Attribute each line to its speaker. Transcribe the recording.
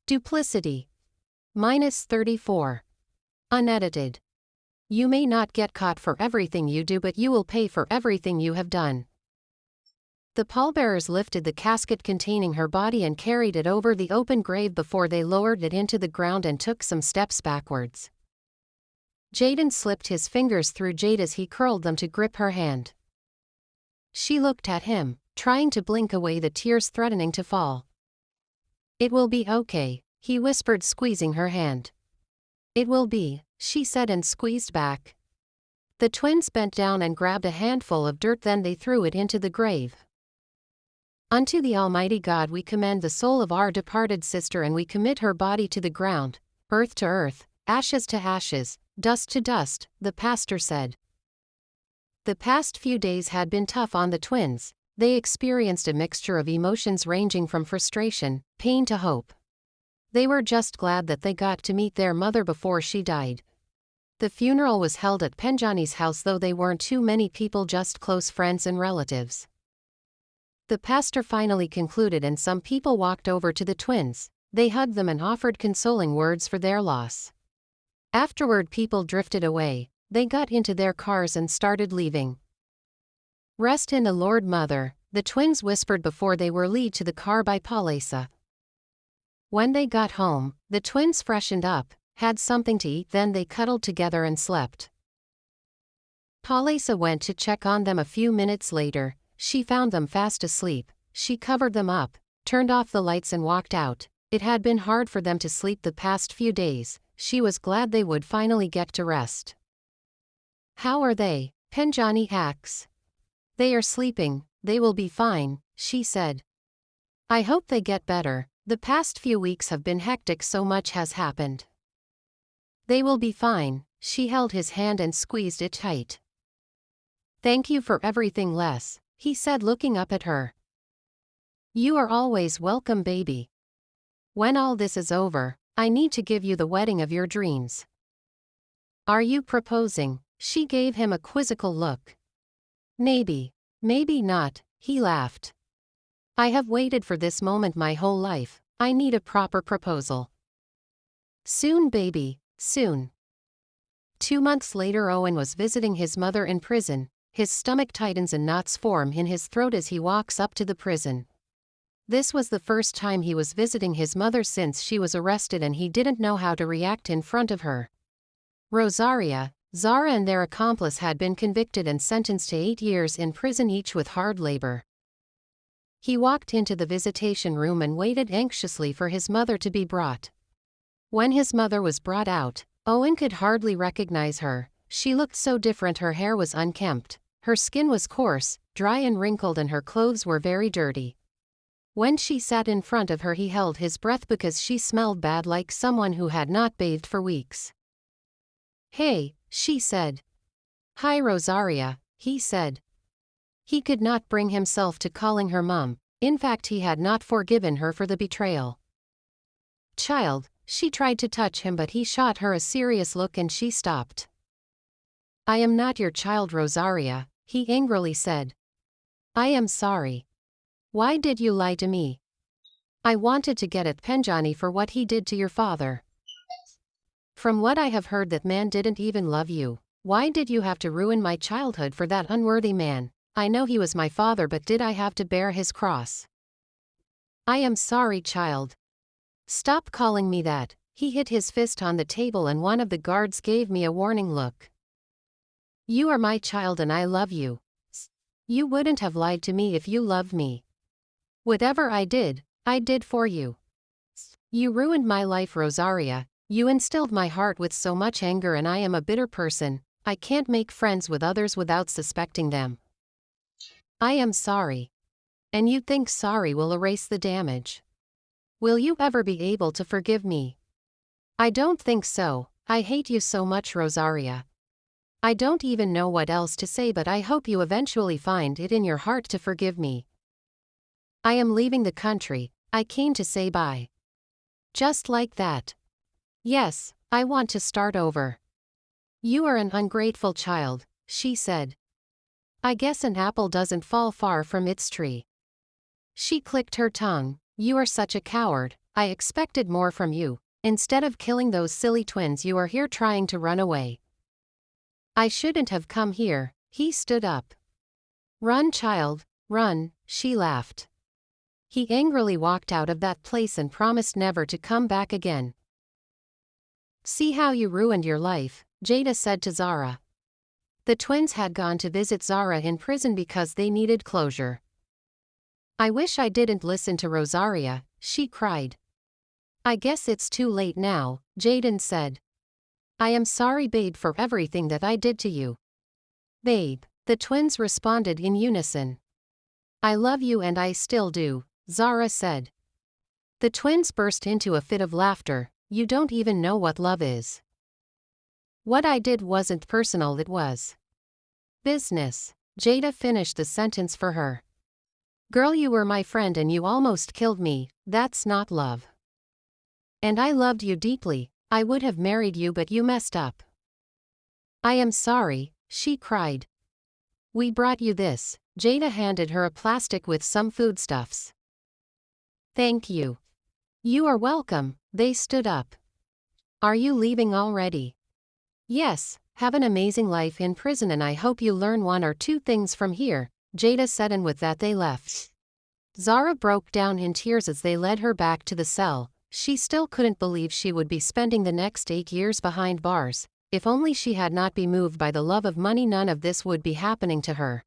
Speaker 1: Duplicity. -34. Unedited. You may not get caught for everything you do, but you will pay for everything you have done. The pallbearers lifted the casket containing her body and carried it over the open grave before they lowered it into the ground and took some steps backwards. Jaden slipped his fingers through Jade as he curled them to grip her hand. She looked at him, trying to blink away the tears threatening to fall. "It will be okay," he whispered, squeezing her hand. "It will be," she said and squeezed back. The twins bent down and grabbed a handful of dirt, then they threw it into the grave. "Unto the Almighty God we commend the soul of our departed sister, and we commit her body to the ground, earth to earth, ashes to ashes, dust to dust," the pastor said. The past few days had been tough on the twins. They experienced a mixture of emotions ranging from frustration, pain to hope. They were just glad that they got to meet their mother before she died. The funeral was held at Penjani's house, though they weren't too many people, just close friends and relatives. The pastor finally concluded and some people walked over to the twins. They hugged them and offered consoling words for their loss. Afterward, people drifted away. They got into their cars and started leaving. "Rest in the Lord, Mother," the twins whispered before they were led to the car by Palesa. When they got home, the twins freshened up, had something to eat, then they cuddled together and slept. Palesa went to check on them a few minutes later. She found them fast asleep. She covered them up, turned off the lights and walked out. It had been hard for them to sleep the past few days. She was glad they would finally get to rest. "How are they?" Penjani asked. "They are sleeping. They will be fine," she said. "I hope they get better. The past few weeks have been hectic, so much has happened." "They will be fine." She held his hand and squeezed it tight. "Thank you for everything, Les," he said, looking up at her. "You are always welcome, baby. When all this is over, I need to give you the wedding of your dreams." "Are you proposing?" She gave him a quizzical look. "Maybe. Maybe not," he laughed. "I have waited for this moment my whole life. I need a proper proposal." "Soon, baby, soon." 2 months later, Owen was visiting his mother in prison. His stomach tightens and knots form in his throat as he walks up to the prison. This was the first time he was visiting his mother since she was arrested, and he didn't know how to react in front of her. Rosaria, Zara and their accomplice had been convicted and sentenced to 8 years in prison each with hard labor. He walked into the visitation room and waited anxiously for his mother to be brought. When his mother was brought out, Owen could hardly recognize her. She looked so different. Her hair was unkempt, her skin was coarse, dry and wrinkled, and her clothes were very dirty. When she sat in front of her, he held his breath because she smelled bad, like someone who had not bathed for weeks. "Hey," she said. "Hi, Rosaria," he said. He could not bring himself to calling her mom. In fact, he had not forgiven her for the betrayal. "Child," she tried to touch him, but he shot her a serious look and she stopped. "I am not your child, Rosaria," he angrily said. "I am sorry. Why did you lie to me? I wanted to get at Penjani for what he did to your father. From what I have heard, that man didn't even love you. Why did you have to ruin my childhood for that unworthy man? I know he was my father, but did I have to bear his cross? I am sorry, child. Stop calling me that." He hit his fist on the table and one of the guards gave me a warning look. "You are my child and I love you. You wouldn't have lied to me if you loved me. Whatever I did for you. You ruined my life, Rosaria. You instilled my heart with so much anger, and I am a bitter person. I can't make friends with others without suspecting them. I am sorry. And you think sorry will erase the damage? Will you ever be able to forgive me? I don't think so. I hate you so much, Rosaria. I don't even know what else to say, but I hope you eventually find it in your heart to forgive me. I am leaving the country. I came to say bye." Just like that. "Yes, I want to start over." "You are an ungrateful child," she said. "I guess an apple doesn't fall far from its tree." She clicked her tongue. "You are such a coward." I expected more from you. Instead of killing those silly twins, you are here trying to run away. I shouldn't have come here." He stood up. "Run, child, run," she laughed. He angrily walked out of that place and promised never to come back again. "See how you ruined your life," Jada said to Zara. The twins had gone to visit Zara in prison because they needed closure. "I wish I didn't listen to Rosaria," she cried. "I guess it's too late now," Jaden said. "I am sorry, babe, for everything that I did to you." "Babe," the twins responded in unison. "I love you and I still do," Zara said. The twins burst into a fit of laughter. "You don't even know what love is. What I did wasn't personal, it was business." Jada finished the sentence for her. "Girl, you were my friend and you almost killed me. That's not love. And I loved you deeply. I would have married you, but you messed up." "I am sorry," she cried. "We brought you this." Jada handed her a plastic with some foodstuffs. "Thank you." "You are welcome." They stood up. "Are you leaving already?" "Yes, have an amazing life in prison and I hope you learn one or two things from here," Jada said, and with that they left. Zara broke down in tears as they led her back to the cell. She still couldn't believe she would be spending the next 8 years behind bars. If only she had not been moved by the love of money, none of this would be happening to her.